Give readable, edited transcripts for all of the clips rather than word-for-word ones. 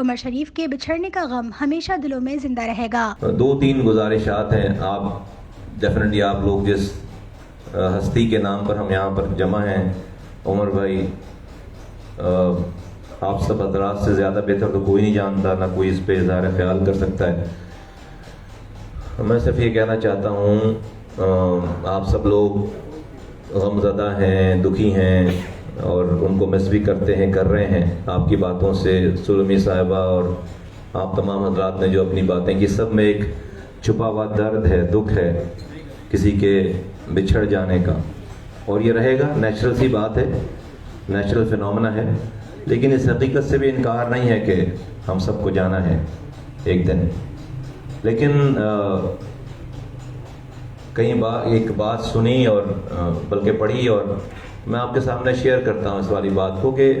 عمر شریف کے بچھڑنے کا غم ہمیشہ دلوں میں زندہ رہے گا۔ 2-3 گزارشات ہیں۔ آپ ڈیفینیٹلی آپ لوگ جس ہستی کے نام پر ہم یہاں پر جمع ہیں، عمر بھائی، آپ سب حضرات سے زیادہ بہتر تو کوئی نہیں جانتا، نہ کوئی اس پہ اظہار خیال کر سکتا ہے۔ میں صرف یہ کہنا چاہتا ہوں، آپ سب لوگ غمزدہ ہیں، دکھی ہیں، اور ان کو مس بھی کرتے ہیں، کر رہے ہیں۔ آپ کی باتوں سے سلمی صاحبہ اور آپ تمام حضرات نے جو اپنی باتیں کی، سب میں ایک چھپا ہوا درد ہے، دکھ ہے کسی کے بچھڑ جانے کا، اور یہ رہے گا، نیچرل سی بات ہے، نیچرل فینومنا ہے، لیکن اس حقیقت سے بھی انکار نہیں ہے کہ ہم سب کو جانا ہے ایک دن۔ لیکن کئی بار ایک بات سنی اور بلکہ پڑھی، اور میں آپ کے سامنے شیئر کرتا ہوں اس والی بات کو، کہ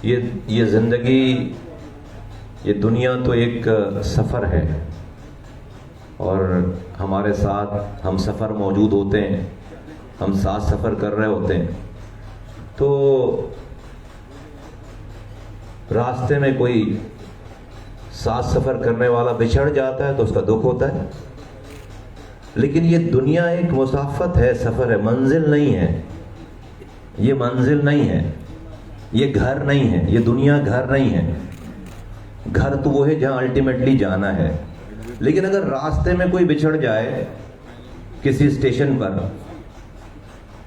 یہ زندگی، یہ دنیا تو ایک سفر ہے، اور ہمارے ساتھ ہم سفر موجود ہوتے ہیں، ہم ساتھ سفر کر رہے ہوتے ہیں، تو راستے میں کوئی ساتھ سفر کرنے والا بچھڑ جاتا ہے تو اس کا دکھ ہوتا ہے، لیکن یہ دنیا ایک مسافت ہے، سفر ہے، منزل نہیں ہے، یہ منزل نہیں ہے، یہ گھر نہیں ہے، یہ دنیا گھر نہیں ہے۔ گھر تو وہ ہے جہاں الٹیمیٹلی جانا ہے، لیکن اگر راستے میں کوئی بچھڑ جائے کسی اسٹیشن پر،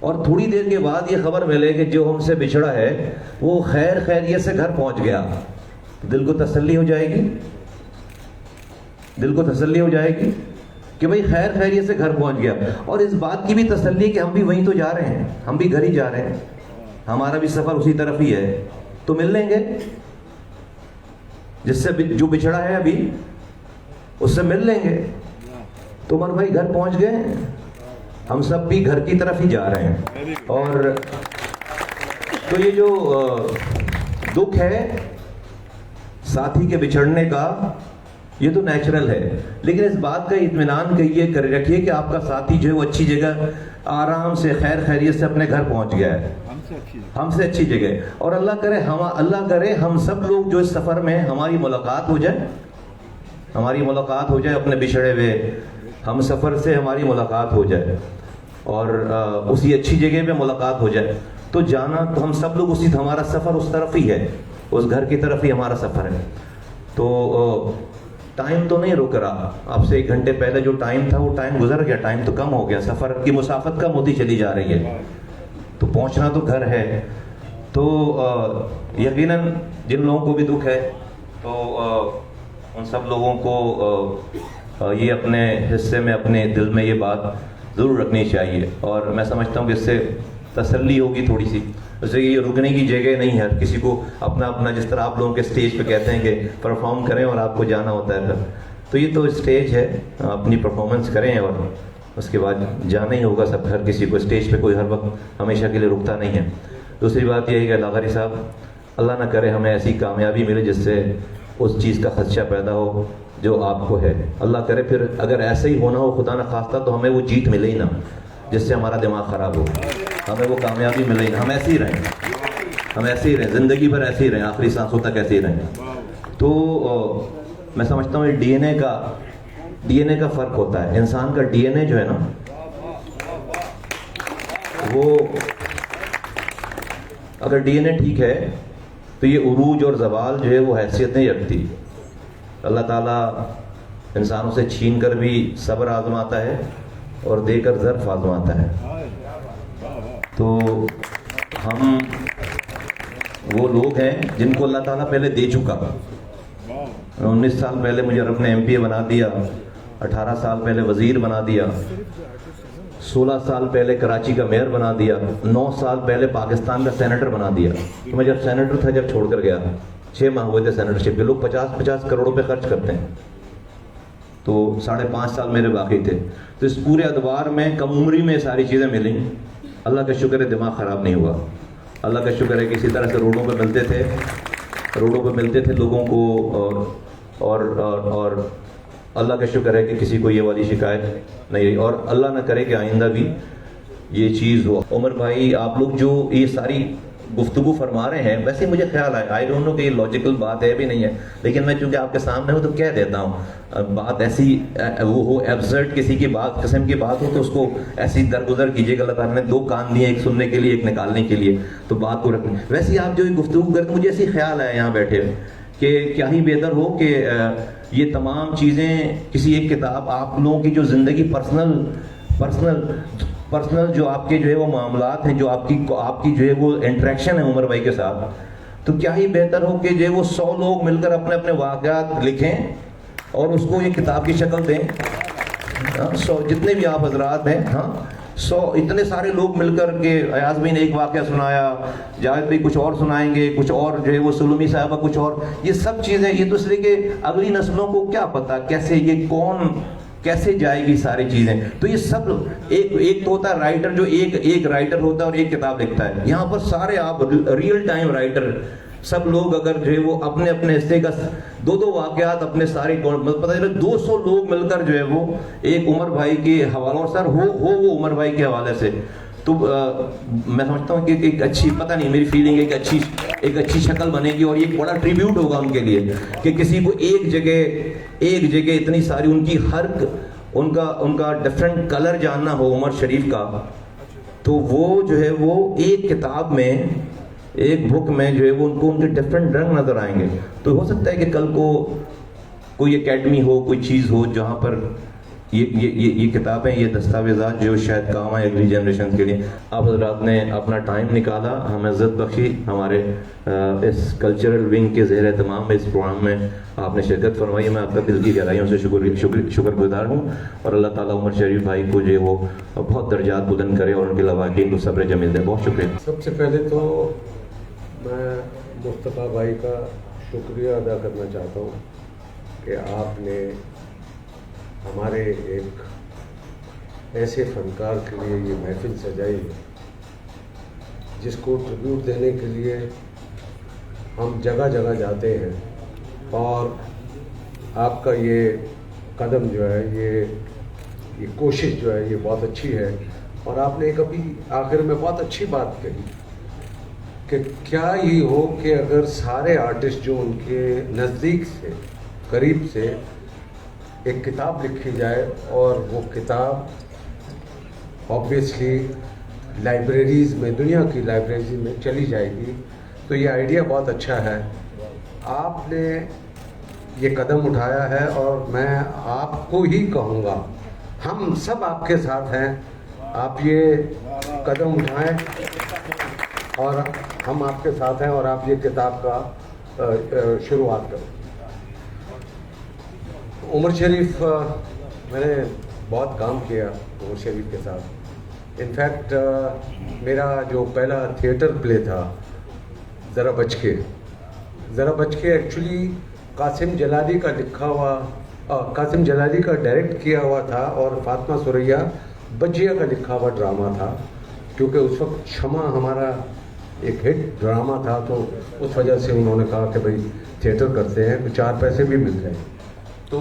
اور تھوڑی دیر کے بعد یہ خبر ملے کہ جو ہم سے بچھڑا ہے وہ خیر خیریت سے گھر پہنچ گیا، دل کو تسلی ہو جائے گی، دل کو تسلی ہو جائے گی کہ بھئی خیر خیریت سے گھر پہنچ گیا، اور اس بات کی بھی تسلی کہ ہم بھی وہیں تو جا رہے ہیں، ہم بھی گھر ہی جا رہے ہیں، ہمارا بھی سفر اسی طرف ہی ہے، تو مل لیں گے، جس سے جو بچھڑا ہے ابھی اس سے مل لیں گے۔ تو عمر بھائی گھر پہنچ گئے، ہم سب بھی گھر کی طرف ہی جا رہے ہیں، اور تو یہ جو دکھ ہے ساتھی کے بچھڑنے کا، یہ تو نیچرل ہے، لیکن اس بات کا اطمینان کہیے کر رکھیے کہ آپ کا ساتھی جو ہے وہ اچھی جگہ آرام سے خیر خیریت سے اپنے گھر پہنچ گیا ہے، ہم سے اچھی جگہ، اور اللہ کرے ہم سب لوگ جو اس سفر میں ہماری ملاقات ہو جائے، ہماری ملاقات ہو جائے اپنے بچھڑے ہوئے ہم سفر سے، ہماری ملاقات ہو جائے، اور اسی اچھی جگہ پہ ملاقات ہو جائے، تو جانا تو ہم سب لوگ اسی، ہمارا سفر اس طرف ہی ہے، اس گھر کی طرف ہی ہمارا سفر ہے۔ تو ٹائم تو نہیں رک رہا، اب سے 1 گھنٹے پہلے جو ٹائم تھا وہ ٹائم گزر گیا، ٹائم تو کم ہو گیا، سفر کی مسافت کم ہوتی چلی جا رہی ہے، تو پہنچنا تو گھر ہے۔ تو یقیناً جن لوگوں کو بھی دکھ ہے تو ان سب لوگوں کو یہ اپنے حصے میں، اپنے دل میں یہ بات ضرور رکھنی چاہیے، اور میں سمجھتا ہوں کہ اس سے تسلی ہوگی تھوڑی سی، اسے یہ رکنے کی جگہ نہیں ہے، کسی کو اپنا اپنا، جس طرح آپ لوگوں کے اسٹیج پہ کہتے ہیں کہ پرفارم کریں اور آپ کو جانا ہوتا ہے، تو یہ تو اسٹیج ہے، اپنی پرفارمنس کریں اور اس کے بعد جانا ہی ہوگا سب، ہر کسی کو اسٹیج پہ کوئی ہر وقت ہمیشہ کے لیے رکتا نہیں ہے۔ دوسری بات یہ ہے کہ اللہ صاحب، اللہ نہ کرے ہمیں ایسی کامیابی ملے جس سے اس چیز کا خدشہ پیدا ہو جو آپ کو ہے، اللہ کرے پھر اگر ایسے ہی ہونا ہو خدا نہ خواستہ تو ہمیں وہ جیت ملے ہی نہ جس سے ہمارا دماغ خراب ہو، ہمیں وہ کامیابی ملے ہی نہ، ہم ایسے ہی رہیں، ہم ایسے ہی رہیں، زندگی بھر ایسے ہی رہیں، آخری سانسوں تک ایسے ہی رہیں۔ تو میں سمجھتا ہوں ڈی این اے کا فرق ہوتا ہے، انسان کا ڈی این اے جو ہے نا، وہ اگر ڈی این اے ٹھیک ہے تو یہ عروج اور زوال جو ہے وہ حیثیت نہیں رکھتی۔ اللہ تعالیٰ انسانوں سے چھین کر بھی صبر آزماتا ہے اور دے کر ظرف آزماتا ہے۔ تو ہم وہ لوگ ہیں جن کو اللہ تعالیٰ پہلے دے چکا، 19 سال پہلے مجھے رب نے ایم پی اے بنا دیا، 18 سال پہلے وزیر بنا دیا، 16 سال پہلے کراچی کا میئر بنا دیا، 9 سال پہلے پاکستان کا سینیٹر بنا دیا۔ تو میں جب سینیٹر تھا، جب چھوڑ کر گیا، 6 ماہ ہوئے تھے سینیٹرشپ کے، لوگ 50 کروڑ روپے خرچ کرتے ہیں، تو 5.5 سال میرے باقی تھے۔ تو اس پورے ادوار میں کم عمری میں ساری چیزیں ملیں، اللہ کا شکر ہے دماغ خراب نہیں ہوا، اللہ کا شکر ہے کہ اسی طرح سے روڈوں پہ ملتے تھے لوگوں کو، اور اللہ کا شکر ہے کہ کسی کو یہ والی شکایت نہیں رہی، اور اللہ نہ کرے کہ آئندہ بھی یہ چیز ہو۔ عمر بھائی، آپ لوگ جو یہ ساری گفتگو فرما رہے ہیں ویسے مجھے خیال آیا, آئی ڈونٹ نو کہ یہ لاجیکل بات ہے بھی نہیں ہے, لیکن میں چونکہ آپ کے سامنے ہوں تو کہہ دیتا ہوں. بات ایسی وہ ہو ایبسرڈ کسی کی بات قسم کی بات ہو تو اس کو ایسی درگزر کیجیے گا. اللہ تعالیٰ نے 2 کان دیے, ایک سننے کے لیے ایک نکالنے کے لیے, تو بات کو رکھیں. ویسے آپ جو گفتگو کرتے مجھے ایسی خیال آیا یہاں بیٹھے کہ کیا ہی بہتر ہو کہ یہ تمام چیزیں کسی ایک کتاب, آپ لوگوں کی جو زندگی پرسنل جو آپ کے جو ہے وہ معاملات ہیں, جو آپ کی جو ہے وہ انٹریکشن ہے عمر بھائی کے ساتھ, تو کیا ہی بہتر ہو کہ جو ہے وہ 100 لوگ مل کر اپنے اپنے واقعات لکھیں اور اس کو ایک کتاب کی شکل دیں. 100 جتنے بھی آپ حضرات ہیں, 100 اتنے سارے لوگ مل کر کے ایاز بھائی نے ایک واقعہ سنایا, جاوید بھائی کچھ اور سنائیں گے, کچھ اور جو ہے وہ سلومی صاحبہ کچھ اور, یہ سب چیزیں یہ دوسرے کے اگلی نسلوں کو کیا پتا کیسے یہ کون کیسے جائے گی ساری چیزیں. تو یہ سب ایک تو ہوتا ہے رائٹر جو ایک رائٹر ہوتا ہے اور ایک کتاب لکھتا ہے. یہاں پر سارے آپ ریئل ٹائم رائٹر سب لوگ اگر جو ہے وہ اپنے اپنے حصے کا 2 واقعات اپنے سارے پتہ چلے 200 لوگ مل کر جو ہے وہ ایک عمر بھائی کے حوالے اور سر ہو وہ عمر بھائی کے حوالے سے, تو میں سمجھتا ہوں کہ ایک اچھی, پتہ نہیں میری فیلنگ ایک اچھی شکل بنے گی اور ایک بڑا ٹریبیوٹ ہوگا ان کے لیے کہ کسی کو ایک جگہ اتنی ساری ان کی ہر ان کا ڈفرینٹ کلر جاننا ہو عمر شریف کا, تو وہ جو ہے وہ ایک کتاب میں ایک بک میں جو ہے وہ ان کو ان کے ڈفرینٹ رنگ نظر آئیں گے. تو ہو سکتا ہے کہ کل کو کوئی اکیڈمی ہو, کوئی چیز ہو جہاں پر یہ کتابیں, یہ دستاویزات جو شاید کام آئے اگلی جنریشن کے لیے. آپ حضرات نے اپنا ٹائم نکالا, ہمیں عزت بخشی, ہمارے اس کلچرل ونگ کے زیر اہتمام اس پروگرام میں آپ نے شرکت فرمائی. میں آپ کا دل کی گہرائیوں سے شکر گزار ہوں, اور اللہ تعالیٰ عمر شریف بھائی کو جو وہ بہت درجات بلند کرے اور ان کے لواحقین کو صبر جمیل دے. بہت شکریہ. سب سے پہلے تو میں مصطفیٰ بھائی کا شکریہ ادا کرنا چاہتا ہوں کہ آپ نے ہمارے ایک ایسے فنکار کے لیے یہ محفل سجائی ہے جس کو ٹریبیوٹ دینے کے لیے ہم جگہ جگہ جاتے ہیں, اور آپ کا یہ قدم جو ہے یہ کوشش جو ہے یہ بہت اچھی ہے. اور آپ نے کبھی آخر میں بہت اچھی بات کہی کہ کیا ہی ہو کہ اگر سارے آرٹسٹ جو ان کے نزدیک سے قریب سے ایک کتاب لکھی جائے اور وہ کتاب آبویسلی لائبریریز میں, دنیا کی لائبریریز میں چلی جائے گی, تو یہ آئیڈیا بہت اچھا ہے. آپ نے یہ قدم اٹھایا ہے اور میں آپ کو ہی کہوں گا, ہم سب آپ کے ساتھ ہیں, آپ یہ قدم اٹھائیں اور ہم آپ کے ساتھ ہیں, اور آپ یہ کتاب کا شروعات کریں. عمر شریف, میں نے بہت کام کیا عمر شریف کے ساتھ. انفیکٹ میرا جو پہلا تھیٹر پلے تھا ذرا بچ کے ایکچولی قاسم جلالی کا لکھا ہوا, قاسم جلالی کا ڈائریکٹ کیا ہوا تھا اور فاطمہ سریا بجیا کا لکھا ہوا ڈرامہ تھا, کیونکہ اس وقت شمع ہمارا ایک ہٹ ڈرامہ تھا, تو اس وجہ سے انہوں نے کہا کہ بھائی تھیٹر کرتے ہیں تو 4 پیسے بھی مل گئے. تو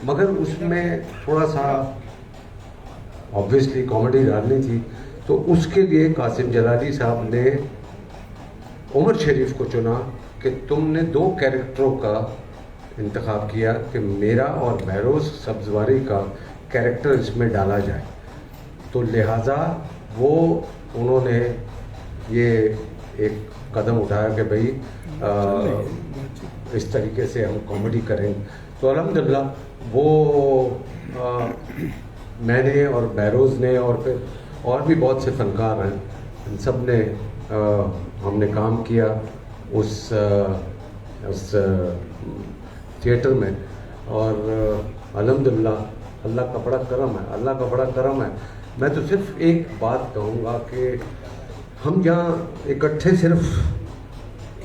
مگر اس میں تھوڑا سا آبویسلی کامیڈی ڈالنی تھی, تو اس کے لیے قاسم جلالی صاحب نے عمر شریف کو چنا کہ تم نے 2 کیریکٹروں کا انتخاب کیا کہ میرا اور بہروز سبزواری کا کیریکٹر اس میں ڈالا جائے. تو لہٰذا وہ انہوں نے یہ ایک قدم اٹھایا کہ بھائی اس طریقے سے ہم کامیڈی کریں. تو الحمدللہ وہ میں نے اور بہروز نے اور پھر اور بھی بہت سے فنکار ہیں, ان سب نے ہم نے کام کیا اس تھیٹر میں, اور الحمدللہ اللہ کا بڑا کرم ہے. میں تو صرف ایک بات کہوں گا کہ ہم یہاں اکٹھے صرف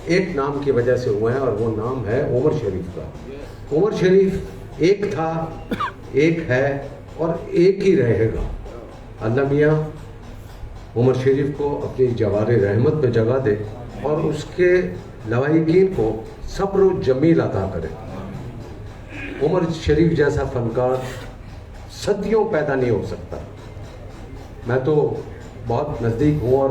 ایک نام کی وجہ سے ہوئے ہیں, اور وہ نام ہے عمر شریف کا. عمر شریف ایک تھا, ایک ہے اور ایک ہی رہے گا. اللہ میاں عمر شریف کو اپنی جوار رحمت میں جگہ دے اور اس کے لواحقین کو صبر و جمیل عطا کرے. عمر شریف جیسا فنکار صدیوں پیدا نہیں ہو سکتا. میں تو بہت نزدیک ہوں, اور